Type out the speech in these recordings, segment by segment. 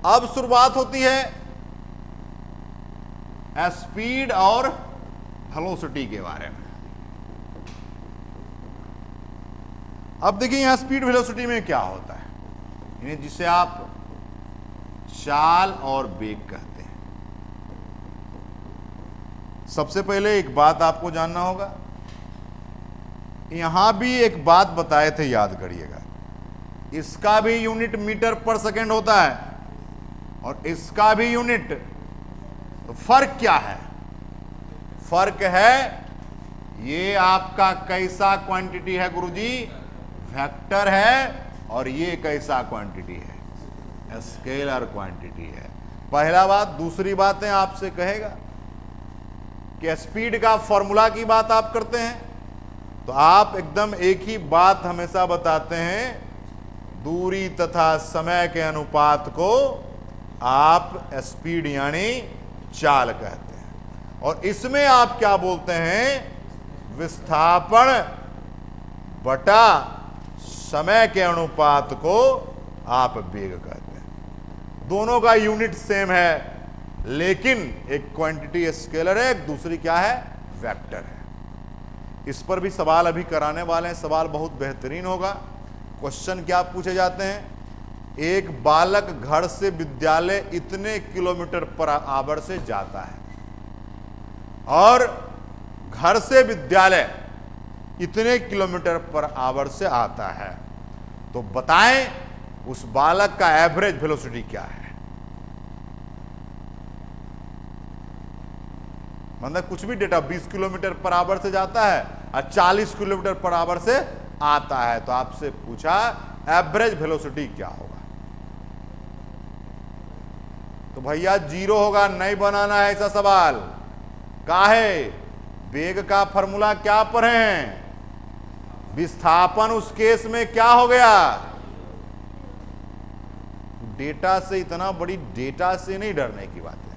अब शुरुआत होती है स्पीड और वेलोसिटी के बारे में। अब देखिए यहां स्पीड वेलोसिटी में क्या होता है, यानी जिसे आप चाल और वेग कहते हैं। सबसे पहले एक बात आपको जानना होगा, यहां भी एक बात बताए थे, याद करिएगा, इसका भी यूनिट मीटर पर सेकेंड होता है और इसका भी यूनिट। तो फर्क क्या है? फर्क है ये आपका कैसा क्वांटिटी है गुरुजी? वेक्टर है, और ये कैसा क्वांटिटी है? स्केलर क्वांटिटी है। पहला बात। दूसरी बातें आपसे कहेगा कि स्पीड का फॉर्मूला की बात आप करते हैं तो आप एकदम एक ही बात हमेशा बताते हैं, दूरी तथा समय के अनुपात को आप स्पीड यानी चाल कहते हैं, और इसमें आप क्या बोलते हैं? विस्थापन बटा समय के अनुपात को आप वेग कहते हैं। दोनों का यूनिट सेम है, लेकिन एक क्वांटिटी स्केलर है, एक दूसरी क्या है? वेक्टर है। इस पर भी सवाल अभी कराने वाले हैं। सवाल बहुत बेहतरीन होगा। क्वेश्चन क्या पूछे जाते हैं? एक बालक घर से विद्यालय इतने किलोमीटर पर आवर से जाता है और घर से विद्यालय इतने किलोमीटर पर आवर से आता है, तो बताएं उस बालक का एवरेज वेलोसिटी क्या है? मतलब कुछ भी डेटा 20 किलोमीटर पर आवर से जाता है और 40 किलोमीटर पर आवर से आता है, तो आपसे पूछा एवरेज वेलोसिटी क्या होगा? तो भैया 0 होगा, नहीं बनाना है ऐसा सवाल। काहे? वेग का फॉर्मूला क्या पर है? विस्थापन उस केस में क्या हो गया? डेटा से, इतना बड़ी डेटा से नहीं डरने की बात है।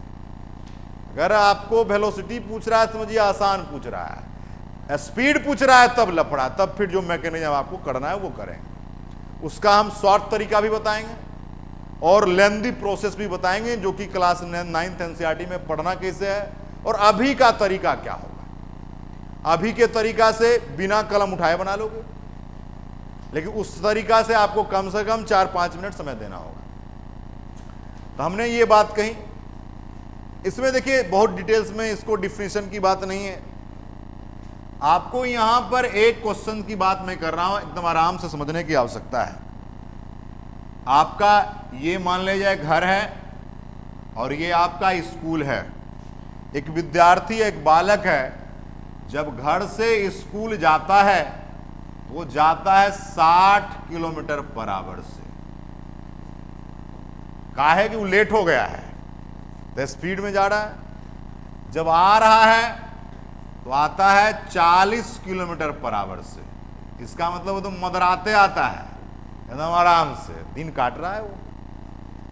अगर आपको वेलोसिटी पूछ रहा है समझिए आसान पूछ रहा है, स्पीड पूछ रहा है तब लफड़ा, तब फिर जो मैकेनिज्म आपको करना है वो करेंगे। उसका हम शॉर्ट तरीका भी बताएंगे और लेंदी प्रोसेस भी बताएंगे, जो कि क्लास 9th एनसीईआरटी में पढ़ना कैसे है, और अभी का तरीका क्या होगा। अभी के तरीका से बिना कलम उठाए बना लोगे, लेकिन उस तरीका से आपको कम से कम 4-5 मिनट समय देना होगा। तो हमने ये बात कही। इसमें देखिए बहुत डिटेल्स में इसको डिफिनेशन की बात नहीं है, आपको यहां पर एक क्वेश्चन की बात मैं कर रहा हूं, एकदम आराम से समझने की आवश्यकता है। आपका ये मान लीजिए घर है और ये आपका स्कूल है। एक विद्यार्थी, एक बालक है, जब घर से स्कूल जाता है वो जाता है 60 किलोमीटर पर आवर से। काहे कि वो लेट हो गया है तो स्पीड में जा रहा है। जब आ रहा है तो आता है 40 किलोमीटर पर आवर से। इसका मतलब वो तो मदराते आता है, एकदम आराम से दिन काट रहा है वो।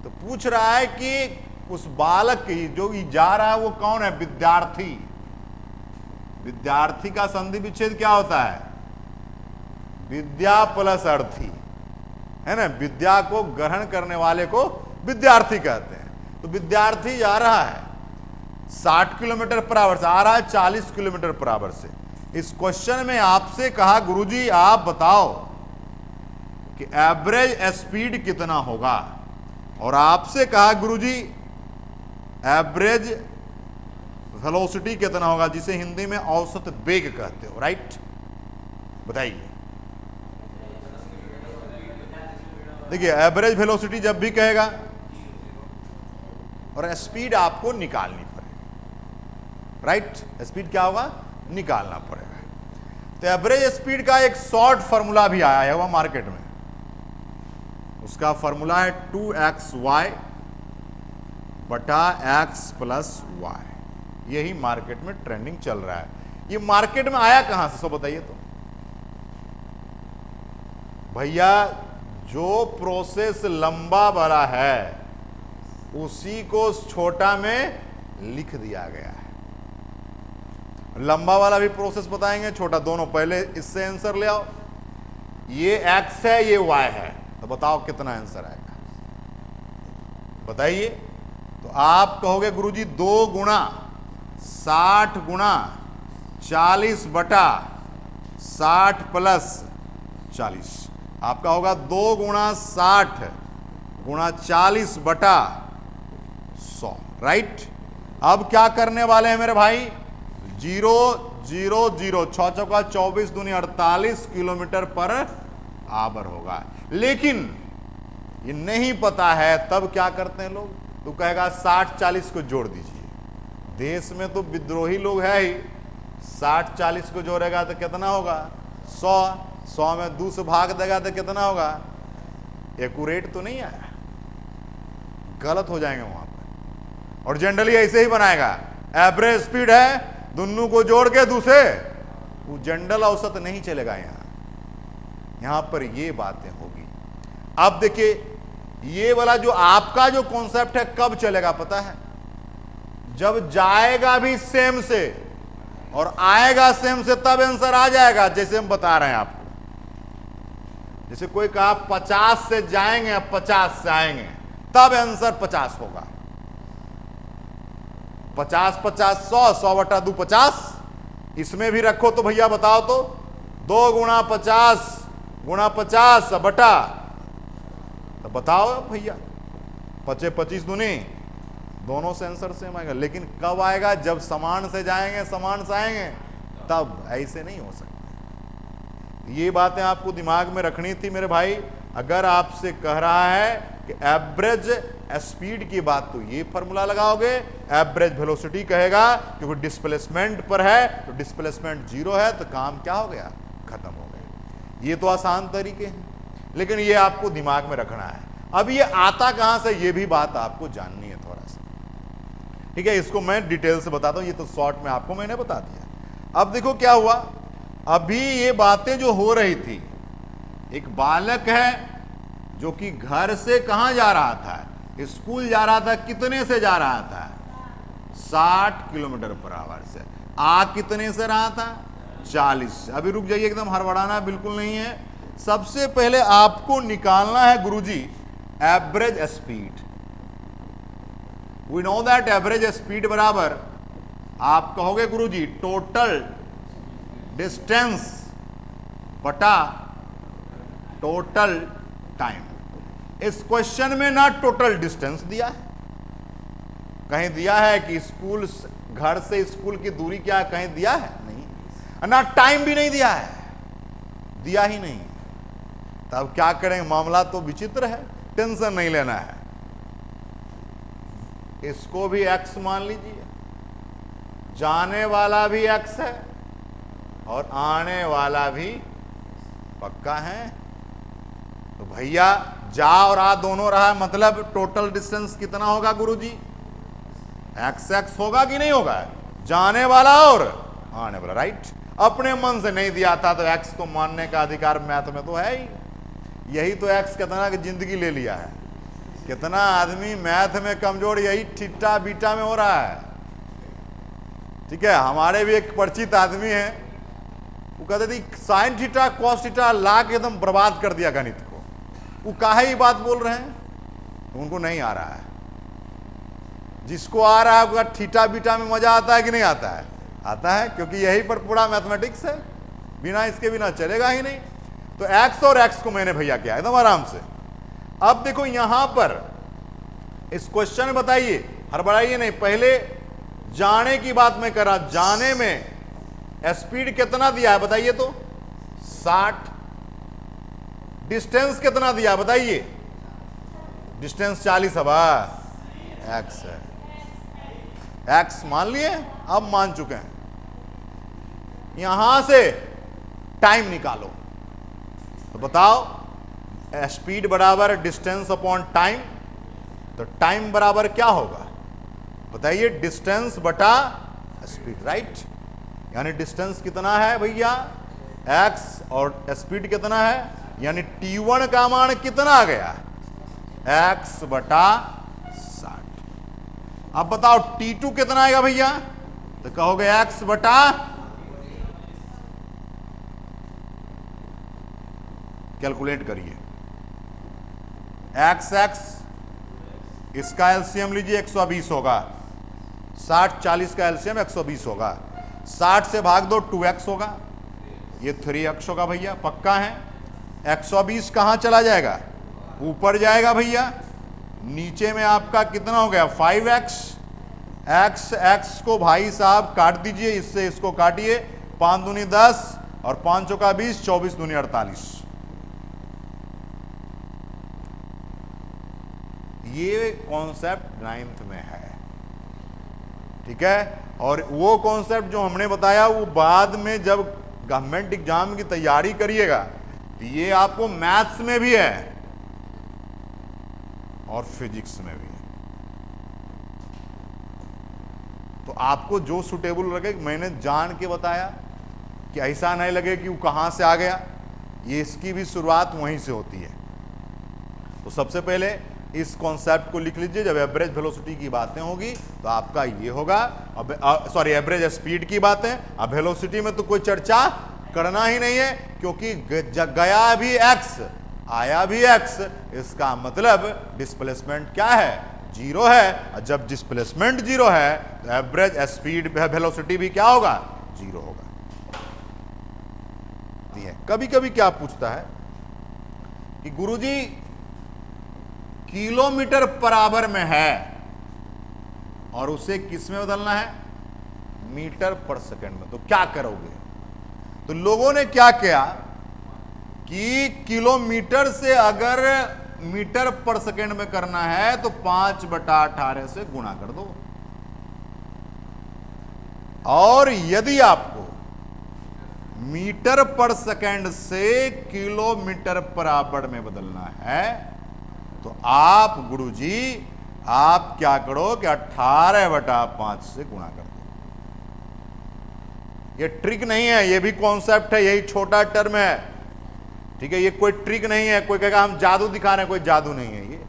तो पूछ रहा है कि उस बालक की जो जा रहा है वो कौन है? विद्यार्थी। विद्यार्थी का संधि विच्छेद क्या होता है? विद्या प्लस अर्थी, है ना। विद्या को ग्रहण करने वाले को विद्यार्थी कहते हैं। तो विद्यार्थी जा रहा है 60 किलोमीटर पर आवर से, आ रहा है 40 किलोमीटर पर आवर से। इस क्वेश्चन में आपसे कहा गुरुजी आप बताओ कि एवरेज स्पीड कितना होगा, और आपसे कहा गुरुजी एवरेज वेलोसिटी कितना होगा, जिसे हिंदी में औसत वेग कहते हो, राइट? बताइए। देखिए एवरेज वेलोसिटी जब भी कहेगा और स्पीड आपको निकालनी पड़ेगी, राइट? स्पीड क्या होगा? निकालना पड़ेगा। तो एवरेज स्पीड का एक शॉर्ट फॉर्मूला भी आया है वह मार्केट में। उसका फॉर्मूला है 2xy बटा x प्लस y। यही मार्केट में ट्रेंडिंग चल रहा है। ये मार्केट में आया कहां से, सब बताइए तो। भैया जो प्रोसेस लंबा वाला है उसी को छोटा में लिख दिया गया है। लंबा वाला भी प्रोसेस बताएंगे, छोटा दोनों। पहले इससे आंसर ले आओ। ये x है, ये y है, तो बताओ कितना आंसर आएगा। बताइए। तो आप कहोगे गुरुजी 2 गुणा 60 गुणा 40 बटा 60 प्लस 40। आपका होगा 2 गुणा 60 गुणा 40 बटा 100, राइट। अब क्या करने वाले हैं मेरे भाई, 0 0 0, 6 चौका 24 दूनी 48 किलोमीटर पर आवर होगा। लेकिन ये नहीं पता है, तब क्या करते हैं लोग, तो कहेगा 60 40 को जोड़ दीजिए। देश में तो विद्रोही लोग है ही, 60 40 को जोड़ेगा तो कितना होगा 100, 100 में 2 से भाग देगा तो कितना होगा, एक्यूरेट तो नहीं आया, गलत हो जाएंगे वहां पर। और जनरली ऐसे ही बनाएगा, एवरेज स्पीड है, दोनों को जोड़ के दूसरे, वो जनरल औसत नहीं चलेगा यहां पर ये बातें होगी। अब देखिए ये वाला जो आपका जो कॉन्सेप्ट है कब चलेगा पता है, जब जाएगा भी सेम से और आएगा सेम से, तब आंसर आ जाएगा। जैसे हम बता रहे हैं आपको, जैसे कोई कहा 50 से जाएंगे 50 से आएंगे, तब आंसर 50 होगा। 50 50 100, 100 बटा 2 50। इसमें भी रखो तो भैया बताओ तो 2 गुणा 50 गुणा 50 बटा, तो बताओ भैया 25 25 दूनी, दोनों से आंसर सेम आएगा। लेकिन कब आएगा, जब समान से जाएंगे समान से आएंगे, तब ऐसे नहीं हो सकता। ये बातें आपको दिमाग में रखनी थी मेरे भाई। अगर आपसे कह रहा है कि एवरेज स्पीड की बात, तो ये फॉर्मूला लगाओगे, एवरेज वेलोसिटी कहेगा, क्योंकि डिस्प्लेसमेंट पर है, तो डिस्प्लेसमेंट 0 है, तो काम क्या हो गया, खत्म हो गया। ये तो आसान तरीके हैं, लेकिन ये आपको दिमाग में रखना है। अब ये आता कहां से, ये भी बात आपको जाननी है थोड़ा सा, ठीक है। इसको मैं डिटेल से बताता हूं, ये तो शॉर्ट में आपको मैंने बता दिया। अब देखो क्या हुआ, अभी ये बातें जो हो रही थी, एक बालक है जो कि घर से कहां जा रहा था, स्कूल जा रहा था, कितने से जा रहा था, 60 किलोमीटर पर आवर से। आ कितने से रहा था, 40 से। अभी रुक जाइए, एकदम हड़बड़ाना बिल्कुल नहीं है। सबसे पहले आपको निकालना है Guruji average speed. We know that average speed बराबर, आप कहोगे गुरुजी टोटल डिस्टेंस बटा टोटल टाइम। इस क्वेश्चन में ना टोटल डिस्टेंस दिया है, कहीं दिया है कि स्कूल, घर से स्कूल की दूरी क्या है, कहीं दिया है नहीं, ना टाइम भी नहीं दिया है, दिया ही नहीं। तब क्या करेंगे, मामला तो विचित्र है, टेंशन नहीं लेना है। इसको भी x मान लीजिए, जाने वाला भी x है और आने वाला भी पक्का है। तो भैया जा और आ दोनों रहा, मतलब टोटल डिस्टेंस कितना होगा गुरुजी, एक्स एक्स होगा कि नहीं होगा, जाने वाला और आने वाला, राइट। अपने मन से नहीं दिया था तो एक्स को मानने का अधिकार मैथ में तो है ही। यही तो एक्स कितना की जिंदगी ले लिया है, कितना आदमी मैथ में कमजोर यही थीटा बीटा में हो रहा है। ठीक है, हमारे भी एक परिचित आदमी है, वो कहते थे साइन थीटा कॉस थीटा ला के एकदम बर्बाद कर दिया गणित को। वो काहे ही बात बोल रहे हैं, उनको नहीं आ रहा है। जिसको आ रहा है उसका थीटा बीटा में मजा आता है कि नहीं आता है, आता है, क्योंकि यही पर पूरा मैथमेटिक्स है, बिना इसके बिना चलेगा ही नहीं। तो एक्स और एक्स को मैंने भैया किया एकदम आराम से। अब देखो यहां पर इस क्वेश्चन में बताइए, हड़बड़ाइए नहीं, पहले जाने की बात मैं कर रहा, जाने में स्पीड कितना दिया है बताइए तो 60, डिस्टेंस कितना दिया बताइए, डिस्टेंस 40 है, एक्स है, एक्स मान लिए, अब मान चुके हैं। यहां से टाइम निकालो, तो बताओ स्पीड बराबर डिस्टेंस अपॉन टाइम, तो टाइम बराबर क्या होगा बताइए, डिस्टेंस बटा स्पीड, राइट। यानी डिस्टेंस कितना है भैया x और स्पीड कितना है, यानी t1 का मान कितना आ गया, x बटा 60। अब बताओ t2 कितना आएगा भैया, तो कहोगे x बटा, कैलकुलेट करिए, x x इसका एलसीएम लीजिए 120 होगा, 60 40 का एलसीएम 120 होगा, 60 से भाग दो 2x होगा, ये 3x होगा भैया, पक्का है। 120 कहां चला जाएगा, ऊपर जाएगा भैया, नीचे में आपका कितना हो गया 5x, x को भाई साहब काट दीजिए, इससे इसको काटिए, 5 दूनी 10 और 5 चौका 20, 24 दूनी 48। ये कॉन्सेप्ट 9th में है, ठीक है। और वो कॉन्सेप्ट जो हमने बताया वो बाद में जब गवर्नमेंट एग्जाम की तैयारी करिएगा तो ये आपको मैथ्स में भी है और फिजिक्स में भी है। तो आपको जो सुटेबल लगे, मैंने जान के बताया कि ऐसा नहीं लगे कि वो कहां से आ गया, ये इसकी भी शुरुआत वहीं से होती है। तो सबसे पहले इस कॉन्सेप्ट को लिख लीजिए, जब एवरेज वेलोसिटी की बातें होगी तो आपका ये होगा, सॉरी एवरेज स्पीड की बातें। अब वेलोसिटी में तो कोई चर्चा करना ही नहीं है, क्योंकि गया भी x आया भी x, इसका मतलब डिस्प्लेसमेंट क्या है, जीरो है। और जब डिस्प्लेसमेंट जीरो है तो एवरेज स्पीड वेलोसिटी भी क्या होगा, जीरो होगा। कभी कभी क्या पूछता है कि गुरुजी किलोमीटर पर आवर में है और उसे किस में बदलना है, मीटर पर सेकंड में, तो क्या करोगे। तो लोगों ने क्या किया कि किलोमीटर से अगर मीटर पर सेकंड में करना है तो 5/18 से गुणा कर दो, और यदि आपको मीटर पर सेकंड से किलोमीटर पर आवर में बदलना है तो आप गुरुजी आप क्या करो कि 18/5 से गुणा कर दो। ये ट्रिक नहीं है, ये भी कॉन्सेप्ट है, यही छोटा टर्म है, ठीक है। ये कोई ट्रिक नहीं है, कोई कहेगा हम जादू दिखा रहे हैं, कोई जादू नहीं है ये,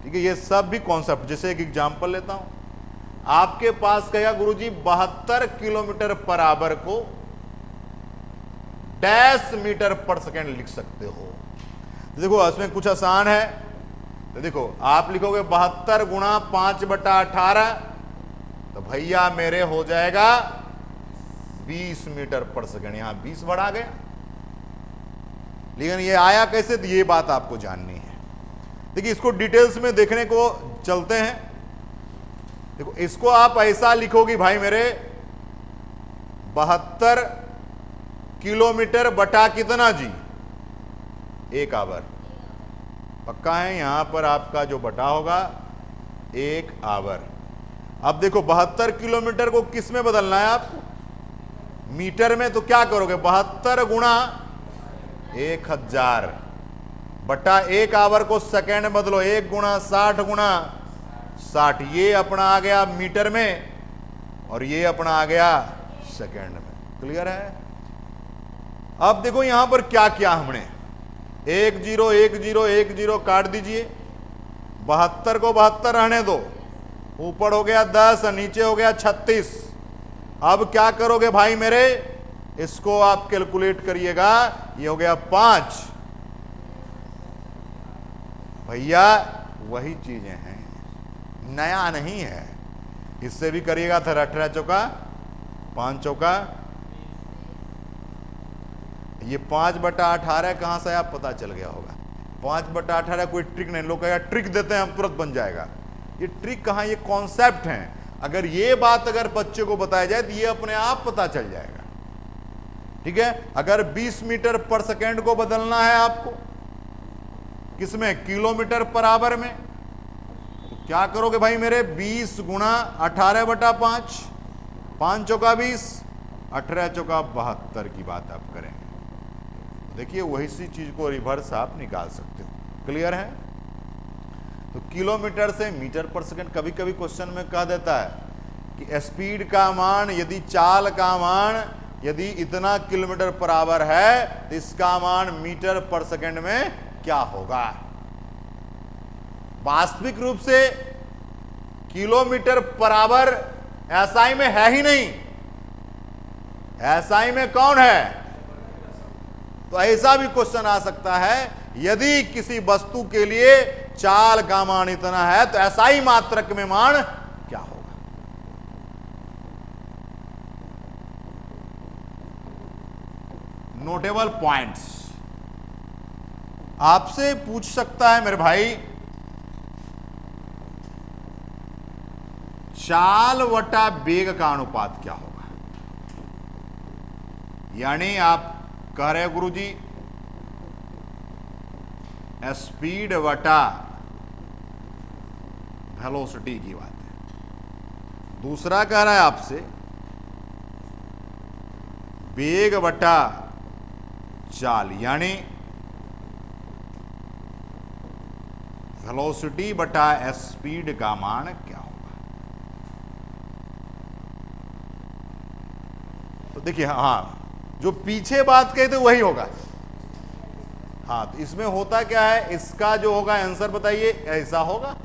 ठीक है। ये सब भी कॉन्सेप्ट, जैसे एक एग्जांपल लेता हूं, आपके पास कहेगा गुरुजी 72 किलोमीटर पर आवर को डैश मीटर पर सेकंड लिख सकते हो। तो देखो इसमें कुछ आसान है, तो देखो आप लिखोगे 72 गुणा 5/18, तो भैया मेरे हो जाएगा 20 मीटर पर सेकंड, यहां 20 बढ़ा गया। लेकिन ये आया कैसे, तो ये बात आपको जाननी है। देखिए इसको डिटेल्स में देखने को चलते हैं। देखो इसको आप ऐसा लिखोगे भाई मेरे 72 किलोमीटर बटा कितना जी, 1 आवर, पक्का है। यहां पर आपका जो बटा होगा 1 आवर। अब देखो 72 किलोमीटर को किस में बदलना है आपको, मीटर में, तो क्या करोगे 72 गुणा 1000 बटा 1 आवर को सेकेंड में बदलो, 1 गुणा 60 गुणा 60, ये अपना आ गया मीटर में और ये अपना आ गया सेकेंड में। क्लियर है। अब देखो यहां पर क्या किया हमने, 1 0 1 0 1 0 काट दीजिए, 72 को 72 रहने दो, ऊपर हो गया 10 और नीचे हो गया 36। अब क्या करोगे भाई मेरे, इसको आप कैलकुलेट करिएगा, ये हो गया 5। भैया वही चीजें हैं, नया नहीं है। इससे भी करिएगा तो 18 चौका 5 चौका, ये 5/18 कहां से आप पता चल गया होगा। 5/18 कोई ट्रिक नहीं, लोग कहेगा ट्रिक देते हैं हम तुरंत बन जाएगा। ये ट्रिक कहां, ये कॉन्सेप्ट है। अगर ये बात अगर बच्चे को बताया जाए तो ये अपने आप पता चल जाएगा, ठीक है। अगर 20 मीटर पर सेकेंड को बदलना है आपको किसमें, किलोमीटर पर आवर में, तो क्या करोगे भाई मेरे 20 गुणा 18/5, 5 चौका 20, 18 चौका 72 की बात आप करेंगे। देखिए वही सी चीज को रिवर्स आप निकाल सकते हो। क्लियर है। तो किलोमीटर से मीटर पर सेकंड, कभी कभी क्वेश्चन में कह देता है कि स्पीड का मान, यदि चाल का मान यदि इतना किलोमीटर पर आवर है तो इसका मान मीटर पर सेकंड में क्या होगा। वास्तविक रूप से किलोमीटर पर आवर एसआई में है ही नहीं, एसआई में कौन है। तो ऐसा भी क्वेश्चन आ सकता है, यदि किसी वस्तु के लिए चाल का मान इतना है तो एसआई मात्रक में मान क्या होगा? नोटेबल पॉइंट्स आपसे पूछ सकता है मेरे भाई, चाल वटा वेग का अनुपात क्या होगा? यानी आप कह रहे हैं गुरुजी स्पीड वटा वेलोसिटी की बात है। दूसरा कह रहा है आपसे वेग वटा चाल, यानी वेलोसिटी बटा स्पीड का मान क्या होगा? तो देखिए, हाँ जो पीछे बात कही थी वही होगा। हाँ तो इसमें होता क्या है, इसका जो होगा आंसर बताइए, ऐसा होगा,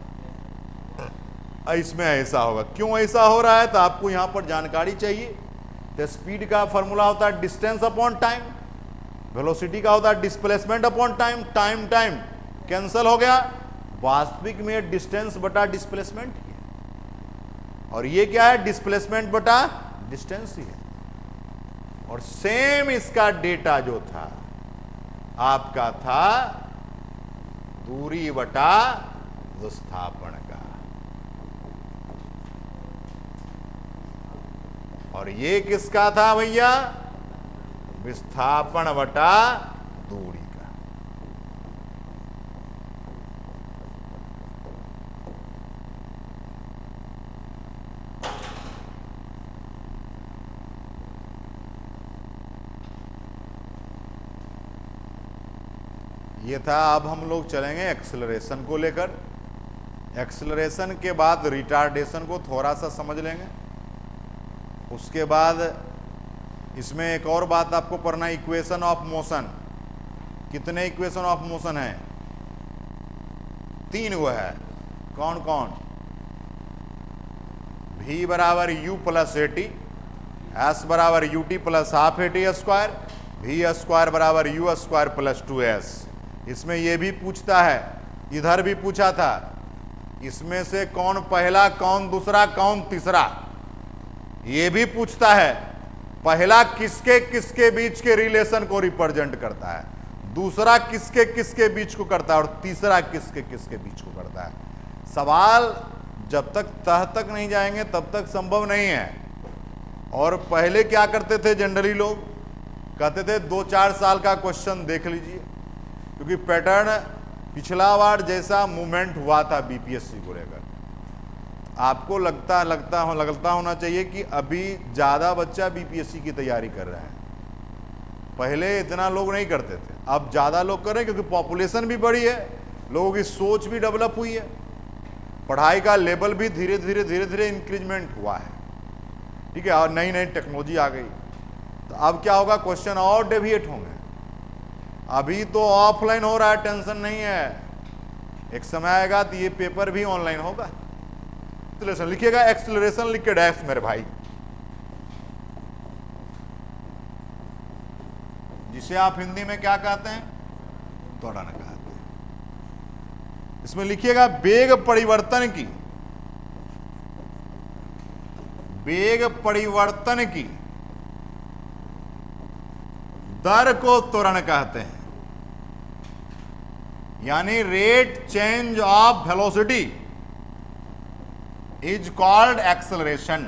इसमें ऐसा होगा। क्यों ऐसा हो रहा है तो आपको यहां पर जानकारी चाहिए। तो स्पीड का फॉर्मूला होता है डिस्टेंस अपॉन टाइम, वेलोसिटी का होता है displacement upon time. Time time cancel हो गया, वास्तविक में डिस्टेंस बटा डिस्प्लेसमेंट ही है, और ये क्या है, डिस्प्लेसमेंट बटा डिस्टेंस ही है। और सेम इसका डेटा जो था आपका था दूरी बटा विस्थापन का, और ये किसका था भैया, विस्थापन बटा दूरी का। ये था। अब हम लोग चलेंगे एक्सेलरेशन को लेकर। एक्सेलरेशन के बाद रिटार्डेशन को थोड़ा सा समझ लेंगे। उसके बाद इसमें एक और बात आपको पढ़ना, इक्वेशन ऑफ मोशन। कितने इक्वेशन ऑफ मोशन है? 3 वो है। कौन कौन? v बराबर u plus a t, s बराबर u t plus half a t square, v square बराबर यू स्क्वायर प्लस 2s। इसमें यह भी पूछता है, इधर भी पूछा था, इसमें से कौन पहला, कौन दूसरा, कौन तीसरा, यह भी पूछता है। पहला किसके किसके बीच के रिलेशन को रिप्रेजेंट करता है, दूसरा किसके किसके बीच को करता है, और तीसरा किसके किसके बीच को करता है। सवाल जब तक तह तक नहीं जाएंगे तब तक संभव नहीं है। और पहले क्या करते थे जनरली लोग, कहते थे 2-4 साल का क्वेश्चन देख लीजिए, क्योंकि पैटर्न पिछला बार जैसा मूवमेंट हुआ था बीपीएससी को लेकर, आपको लगता होना चाहिए कि अभी ज़्यादा बच्चा बीपीएससी की तैयारी कर रहे हैं। पहले इतना लोग नहीं करते थे, अब ज़्यादा लोग कर रहे हैं, क्योंकि पॉपुलेशन भी बढ़ी है, लोगों की सोच भी डेवलप हुई है, पढ़ाई का लेवल भी धीरे धीरे इंक्रीजमेंट हुआ है, ठीक है, और नई नई टेक्नोलॉजी आ गई। तो अब क्या होगा, क्वेश्चन और डेविएट होंगे। अभी तो ऑफलाइन हो रहा है, टेंशन नहीं है, एक समय आएगा तो ये पेपर भी ऑनलाइन होगा। एक्सेलरेशन लिखिएगा, एक्सेलरेशन लिख के डैश मेरे भाई, जिसे आप हिंदी में क्या कहते हैं, त्वरण कहते हैं। इसमें लिखिएगा वेग परिवर्तन की, वेग परिवर्तन की दर को त्वरण कहते हैं, यानी rate change of velocity is called acceleration.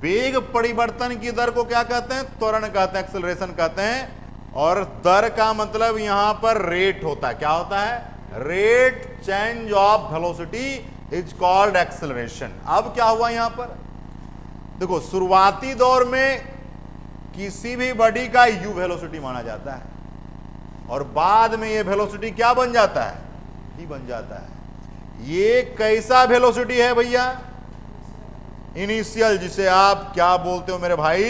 वेग परिवर्तन की दर को क्या कहते हैं, त्वरण कहते हैं, एक्सेलरेशन कहते हैं। और दर का मतलब यहां पर रेट होता है, क्या होता है, rate change of velocity is called acceleration. अब क्या हुआ यहां पर, देखो शुरुआती दौर में किसी भी बॉडी का यू वेलोसिटी माना जाता है, और बाद में ये वेलोसिटी क्या बन जाता है, ही बन जाता है। ये कैसा वेलोसिटी है भैया, इनिशियल, जिसे आप क्या बोलते हो मेरे भाई,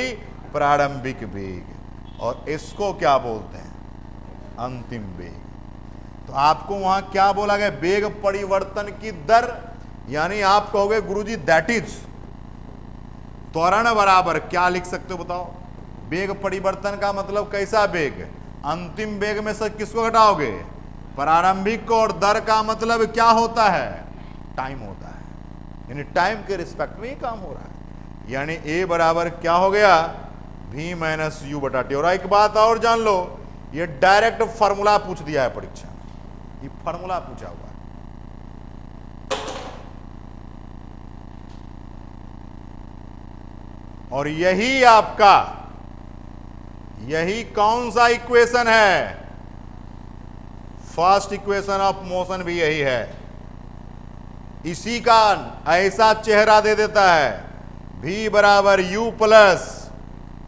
प्रारंभिक वेग, और इसको क्या बोलते हैं, अंतिम वेग। तो आपको वहां क्या बोला गया, वेग परिवर्तन की दर, यानी आप कहोगे गुरुजी दैट इज त्वरण बराबर क्या लिख सकते हो बताओ, वेग परिवर्तन का मतलब कैसा वेग? अंतिम वेग में से किसको घटाओगे? प्रारंभिक को। और दर का मतलब क्या होता है? टाइम होता है, यानी टाइम के रिस्पेक्ट में ये काम हो रहा है। यानी ए बराबर क्या हो गया? v माइनस यू बटा टी। और एक बात और जान लो, ये डायरेक्ट फॉर्मूला पूछ दिया है परीक्षा में, ये फॉर्मूला पूछा हुआ है। और यही आपका, यही कौन सा इक्वेशन है? फर्स्ट इक्वेशन ऑफ मोशन भी यही है। इसी का ऐसा चेहरा दे देता है, v बराबर u प्लस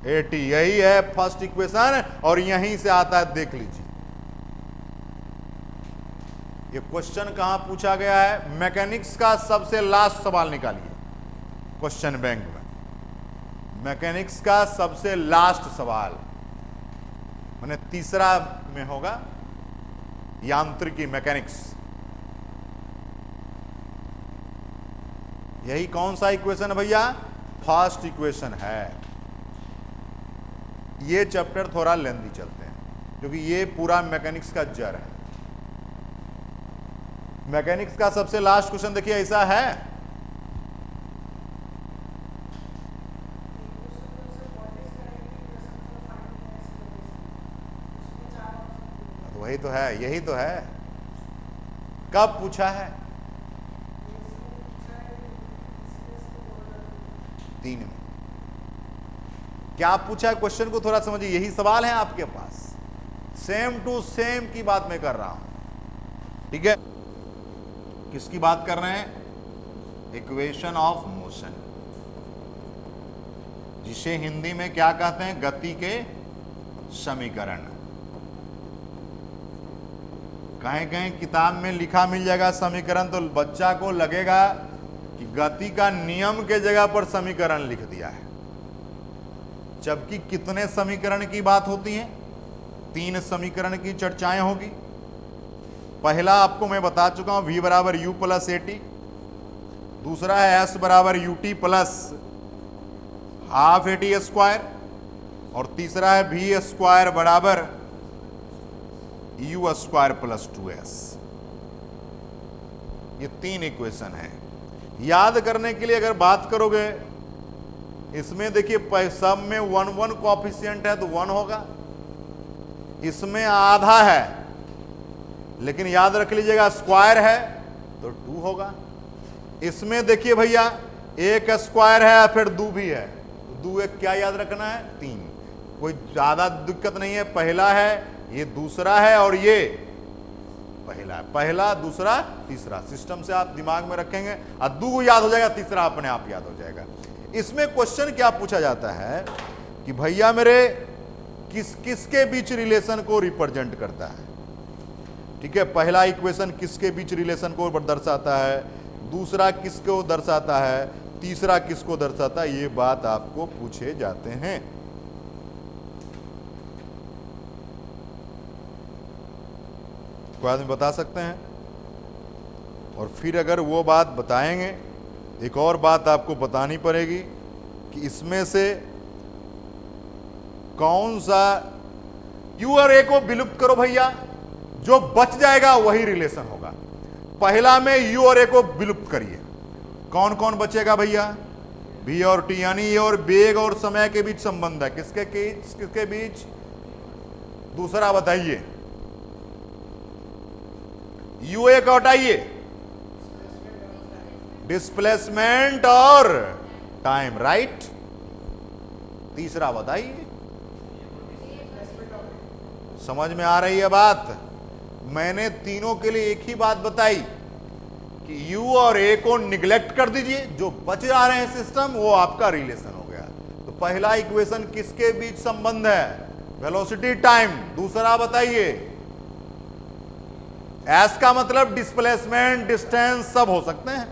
ए टी। यही है फर्स्ट इक्वेशन, और यहीं से आता है, देख लीजिए। ये क्वेश्चन कहां पूछा गया है? मैकेनिक्स का सबसे लास्ट सवाल निकालिए क्वेश्चन बैंक में। मैकेनिक्स का सबसे लास्ट सवाल, माने तीसरा में होगा, यांत्रिकी मैकेनिक्स। यही कौन सा इक्वेशन है भैया? फर्स्ट इक्वेशन है। ये चैप्टर थोड़ा लेंथी चलते हैं, क्योंकि ये पूरा मैकेनिक्स का जड़ है। मैकेनिक्स का सबसे लास्ट क्वेश्चन देखिए ऐसा है, वही तो है, यही तो है। कब पूछा है? 3 में। क्या पूछा है क्वेश्चन को थोड़ा समझिए, यही सवाल है आपके पास, सेम टू सेम की बात मैं कर रहा हूं, ठीक है? किसकी बात कर रहे हैं? इक्वेशन ऑफ मोशन, जिसे हिंदी में क्या कहते हैं? गति के समीकरण। कहीं कहीं किताब में लिखा मिल जाएगा समीकरण, तो बच्चा को लगेगा कि गति का नियम के जगह पर समीकरण लिख दिया है, जबकि कितने समीकरण की बात होती है? 3 समीकरण की चर्चाएं होगी। पहला आपको मैं बता चुका हूं, v बराबर u प्लस ए टी। दूसरा है s बराबर u t plus half a t square. और तीसरा है v स्क्वायर बराबर यू स्क्वायर प्लस 2s। ये 3 इक्वेशन है। याद करने के लिए अगर बात करोगे, इसमें देखिए सब में 1 कोएफिशिएंट है तो 1 होगा, इसमें आधा है, लेकिन याद रख लीजिएगा स्क्वायर है तो 2 होगा। इसमें देखिए भैया एक स्क्वायर है फिर 2 भी है, 2 एक क्या याद रखना है? 3। कोई ज्यादा दिक्कत नहीं है। पहला है, ये दूसरा है, और ये पहला है। पहला, दूसरा, तीसरा सिस्टम से आप दिमाग में रखेंगे, और 2 याद हो जाएगा, तीसरा अपने आप याद हो जाएगा। इसमें क्वेश्चन क्या पूछा जाता है कि भैया मेरे किसके बीच रिलेशन को रिप्रेजेंट करता है? ठीक है, पहला इक्वेशन किसके बीच रिलेशन को दर्शाता है, दूसरा किसको दर्शाता है, तीसरा किसको दर्शाता है, ये बात आपको पूछे जाते हैं। कोई आदमी बता सकते हैं? और फिर अगर वो बात बताएंगे, एक और बात आपको बतानी पड़ेगी कि इसमें से कौन सा यू और ए को विलुप्त करो भैया, जो बच जाएगा वही रिलेशन होगा। पहला में यू और ए को विलुप्त करिए, कौन कौन बचेगा भैया? बी और टी, यानी ये और वेग और समय के बीच संबंध है। किसके बीच? दूसरा बताइए, यू ए का हटाइए, डिस्प्लेसमेंट और टाइम, राइट। तीसरा बताइए, समझ में आ रही है बात? मैंने तीनों के लिए एक ही बात बताई कि U और A को निगलेक्ट कर दीजिए, जो बच जा रहे हैं सिस्टम वो आपका रिलेशन हो गया। तो पहला इक्वेशन किसके बीच संबंध है? Velocity time. दूसरा बताइए, S का मतलब डिस्प्लेसमेंट, डिस्टेंस सब हो सकते हैं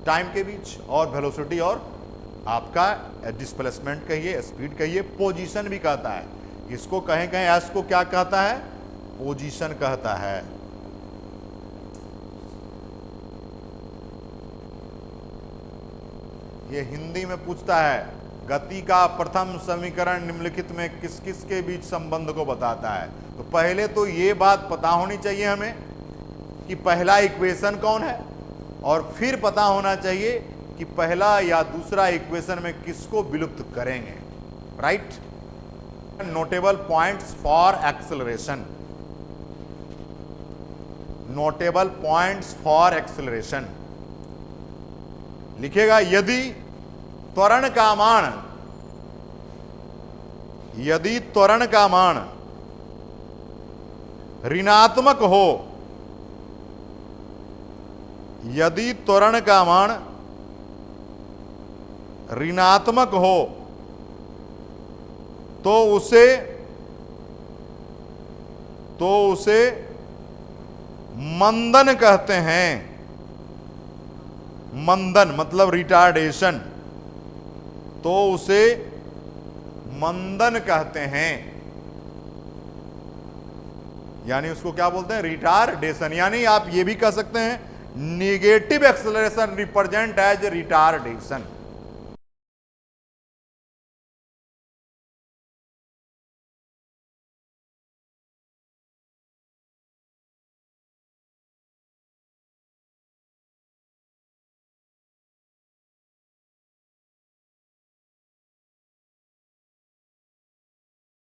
टाइम के बीच, और वेलोसिटी और आपका डिस्प्लेसमेंट कहिए, स्पीड कहिए, पोजीशन भी कहता है इसको। कहीं कहीं S को क्या कहता है? पोजीशन कहता है। ये हिंदी में पूछता है, गति का प्रथम समीकरण निम्नलिखित में किस किस के बीच संबंध को बताता है? तो पहले तो ये बात पता होनी चाहिए हमें कि पहला इक्वेशन कौन है, और फिर पता होना चाहिए कि पहला या दूसरा इक्वेशन में किसको विलुप्त करेंगे। Right? Notable points for acceleration, notable points for acceleration लिखेगा, यदि त्वरण का मान ऋणात्मक हो, यदि त्वरण का मान ऋणात्मक हो तो उसे मंदन कहते हैं। मंदन मतलब रिटार्डेशन, तो उसे मंदन कहते हैं, यानी उसको क्या बोलते हैं? रिटार्डेशन। यानी आप ये भी कह सकते हैं negative acceleration represent as retardation.